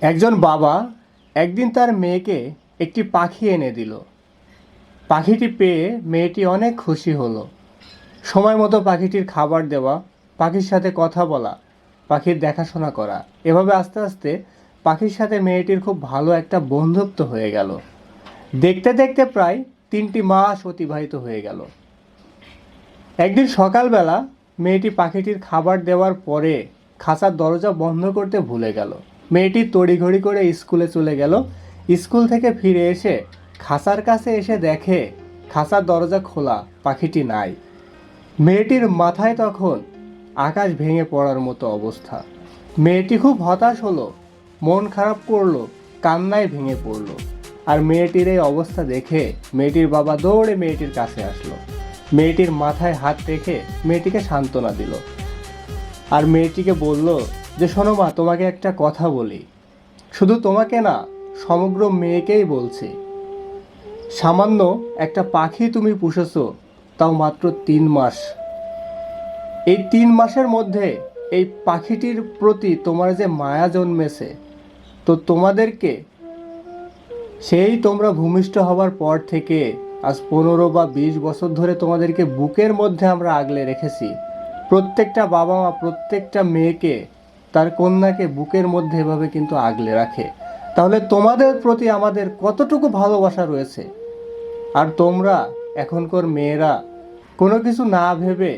একজন বাবা একদিন তার মেয়েকে একটি পাখি এনে দিল। পাখিটি পেয়ে মেয়েটি অনেক খুশি হলো। সময় মতো পাখিটির খাবার দেওয়া, পাখির সাথে কথা বলা, পাখির দেখাশোনা করা, এভাবে আস্তে আস্তে পাখির সাথে মেয়েটির খুব ভালো একটা বন্ধুত্ব হয়ে গেল। দেখতে দেখতে প্রায় 3টি মাস অতিবাহিত হয়ে গেল। একদিন সকালবেলা মেয়েটি পাখিটির খাবার দেওয়ার পরে খাঁচার দরজা বন্ধ করতে ভুলে গেল। মেয়েটি তড়িঘড়ি করে স্কুলে চলে গেল। স্কুল থেকে ফিরে এসে খাঁচার কাছে এসে দেখে খাঁচার দরজা খোলা, পাখিটি নাই। মেয়েটির মাথায় তখন আকাশ ভেঙে পড়ার মতো অবস্থা। মেয়েটি খুব হতাশ হলো, মন খারাপ করলো, কান্নায় ভেঙে পড়লো। আর মেয়েটির এই অবস্থা দেখে মেয়েটির বাবা দৌড়ে মেয়েটির কাছে আসলো। মেয়েটির মাথায় হাত রেখে মেয়েটিকে সান্ত্বনা দিল। আর মেয়েটিকে বলল যে, শোনো মা, তোমাকে একটা কথা বলি। শুধু তোমাকে না, সমগ্র মেয়েকেই বলছি। সামান্য একটা পাখি তুমি পুষেছো, তাও মাত্র 3 মাস। এই 3 মাসের মধ্যে এই পাখিটির প্রতি তোমার যে মায়া জন্মেছে, তো তোমাদেরকে সেই তোমরা ভূমিষ্ঠ হবার পর থেকে আজ 15 বা 20 বছর ধরে তোমাদেরকে বুকের মধ্যে আমরা আগলে রেখেছি। প্রত্যেকটা বাবা মা প্রত্যেকটা মেয়েকে, তার কন্যাকে বুকের মধ্যে এভাবে কিন্তু আগলে রাখে। তাহলে তোমাদের প্রতি আমাদের কতটুকু ভালোবাসা রয়েছে। আর তোমরা এখনকার মেয়েরা কোনো কিছু না ভেবে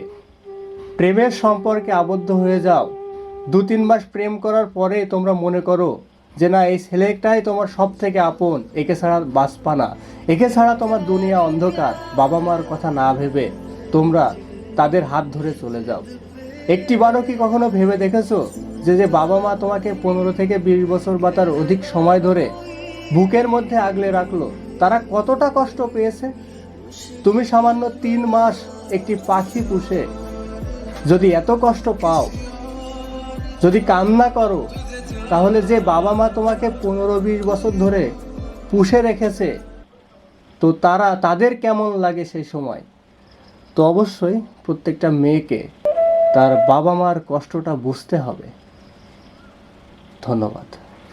প্রেমের সম্পর্কে আবদ্ধ হয়ে যাও। 2-3 মাস প্রেম করার পরে তোমরা মনে করো যে না, এই ছেলেটাই তোমার সব থেকে আপন, একে ছাড়া বাঁচবা না, একে ছাড়া তোমার দুনিয়া অন্ধকার। বাবা মার কথা না ভেবে তোমরা তাদের হাত ধরে চলে যাও। একটিবারও কি কখনো ভেবে দেখেছো যে বাবা মা তোমাকে 15 থেকে 20 বছর বা তার অধিক সময় ধরে বুকের মধ্যে আগলে রাখলো, তারা কতটা কষ্ট পেয়েছে? তুমি সামান্য 3 মাস একটি পাখি পুষে যদি এত কষ্ট পাও, যদি কান্না করো, তাহলে যে বাবা মা তোমাকে 15-20 বছর ধরে পুষে রেখেছে, তো তাদের কেমন লাগে সেই সময়? তো অবশ্যই প্রত্যেকটা মেয়েকে তার বাবা মার কষ্টটা বুঝতে হবে। ধন্যবাদ।